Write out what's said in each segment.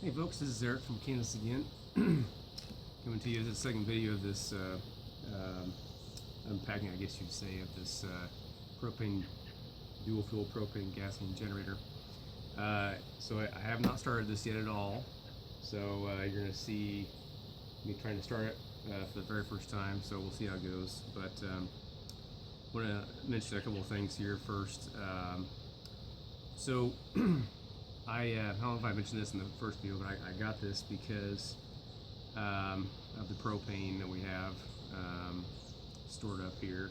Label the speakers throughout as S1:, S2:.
S1: Hey folks, this is Erik from Kansas again. Coming to you as the second video of this unpacking, I guess you'd say, of this propane, dual fuel propane gasoline generator. So I have not started this yet at all. So you're going to see me trying to start it for the very first time. So we'll see how it goes. But I want to mention a couple of things here first. I don't know if I mentioned this in the first video, but I got this because of the propane that we have stored up here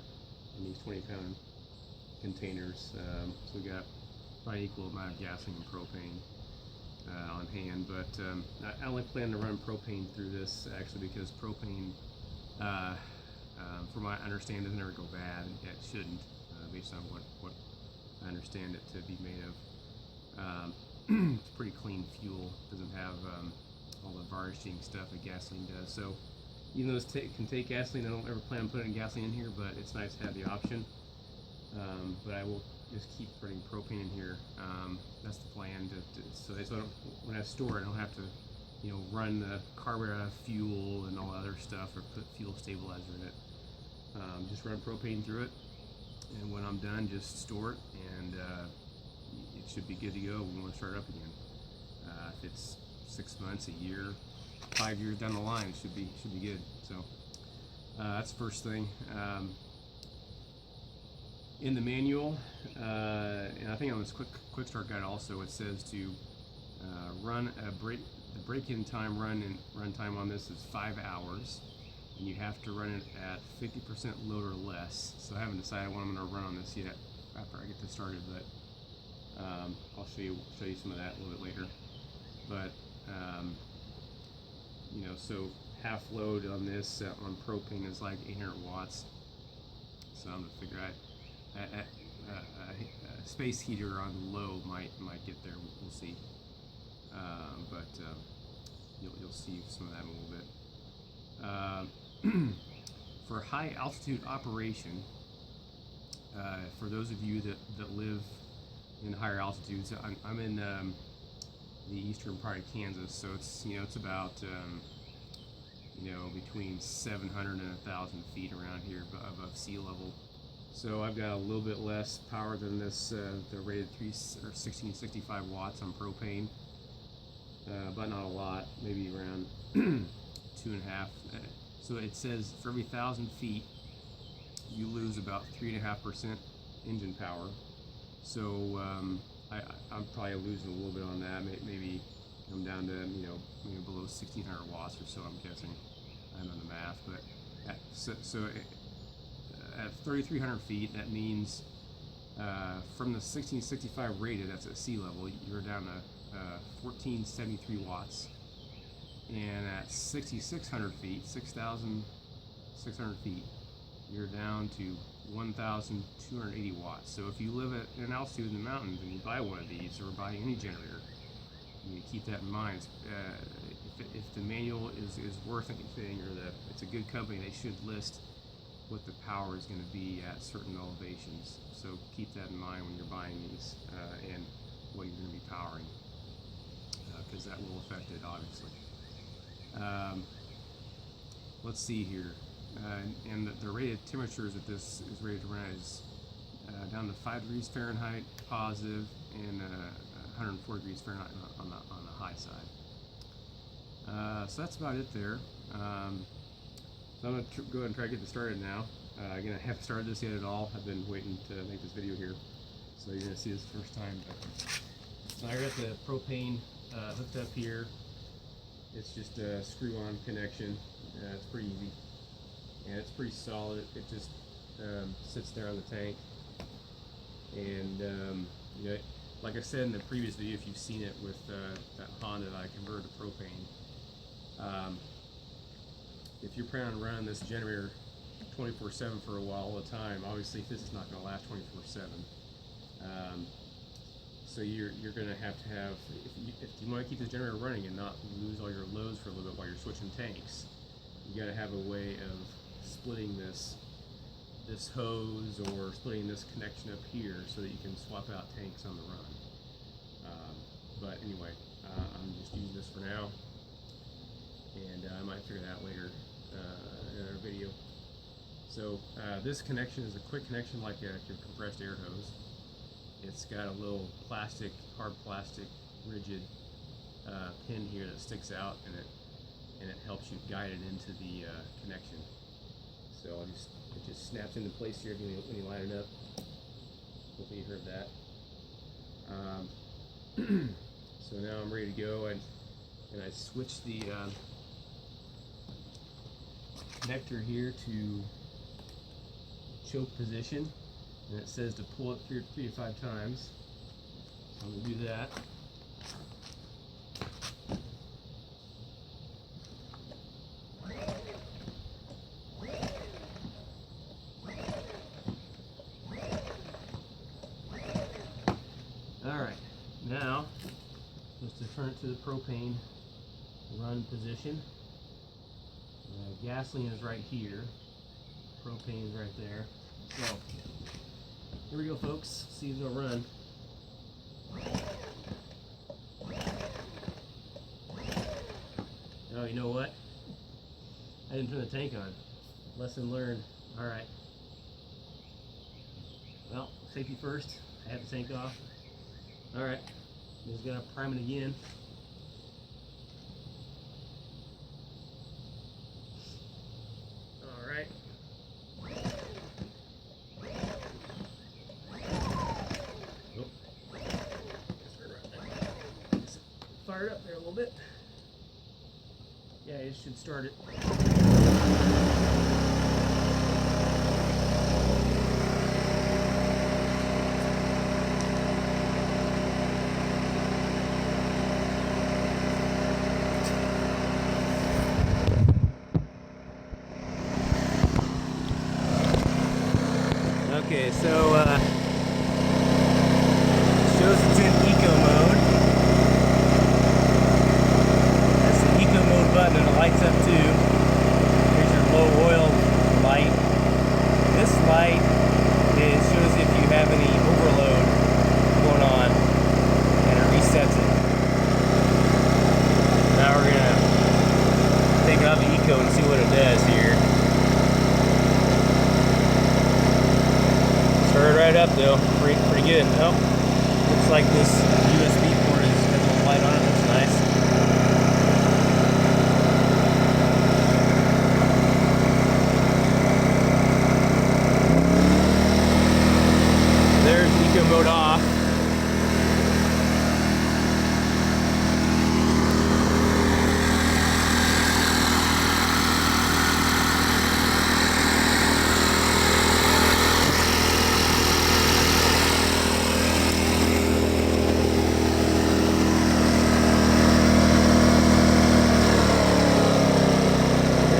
S1: in these 20-pound containers. So we got probably equal amount of gasoline and propane on hand, but I only plan to run propane through this actually because propane, from what I understand, doesn't ever go bad. It shouldn't, based on what I understand it to be made of. It's pretty clean fuel. Doesn't have all the varnishing stuff that gasoline does. So even though this can take gasoline, I don't ever plan on putting gasoline in here, but it's nice to have the option. But I will just keep putting propane in here. That's the plan. So when I store it, I don't have to, run the carburetor out of fuel and all other stuff, or put fuel stabilizer in it. Just run propane through it, and when I'm done, just store it, and it should be good to go when we want to start it up again. If it's 6 months, a year, 5 years down the line, it should be good. So that's the first thing. In the manual, and I think on this quick start guide also, it says to run the break-in time run time on this is 5 hours, and you have to run it at 50% load or less. So I haven't decided what I'm going to run on this yet after I get this started, but I'll show you some of that a little bit later. But so half load on this on propane is like 800 watts. So I'm gonna figure out a space heater on low might get there. We'll see. But you'll see some of that in a little bit. For high altitude operation, for those of you that live in higher altitudes, I'm in the eastern part of Kansas, so it's about between 700 and 1,000 feet around here above sea level. So I've got a little bit less power than this, the rated 1665 watts on propane, but not a lot, maybe around 2.5. So it says for every 1,000 feet you lose about 3.5% engine power. So I'm probably losing a little bit on that. Maybe I'm down to below 1,600 watts or so. I'm guessing. I haven't done the math, but at 3,300 feet, that means from the 1665 rated, that's at sea level, you're down to 1,473 watts, and at 6,600 feet, 6,600 feet, you're down to 1,280 watts. So if you live at an altitude in the mountains and you buy one of these, or buy any generator, you keep that in mind. If the manual is worth anything, or it's a good company, they should list what the power is going to be at certain elevations. So keep that in mind when you're buying these, and what you're going to be powering, because that will affect it, obviously. Let's see here. And the rated temperatures that this is rated to run is down to 5 degrees Fahrenheit positive, and 104 degrees Fahrenheit on the high side. So that's about it there. So I'm going to go ahead and try to get this started now. Again, I haven't started this yet at all. I've been waiting to make this video here, so you're going to see this the first time. So I got the propane hooked up here. It's just a screw-on connection. It's pretty easy. And it's pretty solid. It just sits there on the tank, and like I said in the previous video, if you've seen it with that Honda that I converted to propane, if you're planning on running this generator 24/7 for a while, all the time, obviously this is not going to last 24/7. So you're going to have, if you want to keep this generator running and not lose all your loads for a little bit while you're switching tanks, you got to have a way of splitting this hose, or splitting this connection up here, so that you can swap out tanks on the run. But anyway, I'm just using this for now, and I might figure that out later in another video. So this connection is a quick connection like your compressed air hose. It's got a little plastic, hard plastic, rigid pin here that sticks out, and it helps you guide it into the connection. So it just snaps into place here when you line it up. Hopefully you heard that. So now I'm ready to go, and I switch the connector here to choke position, and it says to pull it 3 to 5 times. So I'm going to do that. Alright, now just to turn it to the propane run position. Gasoline is right here, propane is right there. So here we go, folks. See if it'll run. Oh, you know what? I didn't turn the tank on. Lesson learned. Alright. Well, safety first. I had the tank off. Alright. Just gotta prime it again. Alright. Fired up there a little bit. Yeah, it should start it. Okay, so shows it's in eco mode. That's the eco mode button, and it lights up too. Here's your low oil light. This light shows if you have any overload going on, and it resets it. Now we're gonna take it off the eco and see what it does here. Started right up though, pretty good. Oh, looks like this USB port has a little light on it. That's nice. There's eco mode off.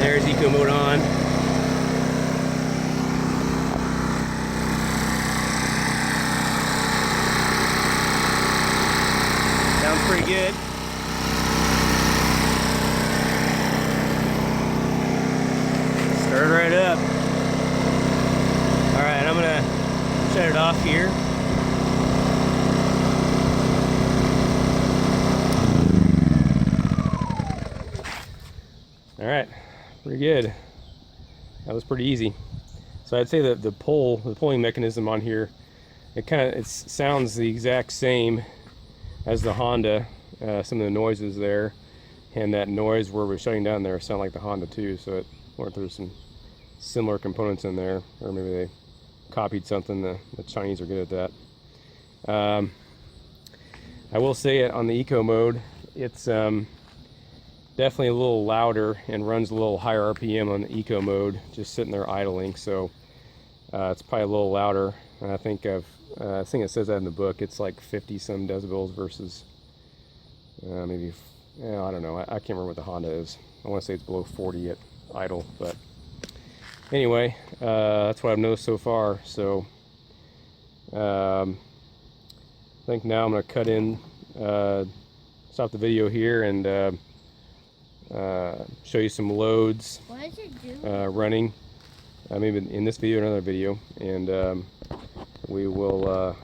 S1: There's eco mode on. Sounds pretty good. Start right up. Alright, I'm gonna shut it off here. Alright. Pretty good. That was pretty easy. So I'd say that the pulling mechanism on here, it sounds the exact same as the Honda. Some of the noises there, and that noise where we're shutting down there sound like the Honda too. So I wonder if there's some similar components in there, or maybe they copied something. The Chinese are good at that. I will say it on the eco mode, it's definitely a little louder and runs a little higher RPM on the eco mode, just sitting there idling. So it's probably a little louder. And I think it says that in the book. It's like 50 some decibels versus maybe, I don't know. I can't remember what the Honda is. I want to say it's below 40 at idle, but anyway, that's what I've noticed so far. So I think now I'm going to cut in, stop the video here, and show you some loads running, maybe in this video or another video, and we will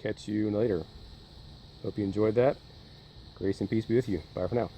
S1: catch you later. Hope you enjoyed that. Grace and peace be with you. Bye for now.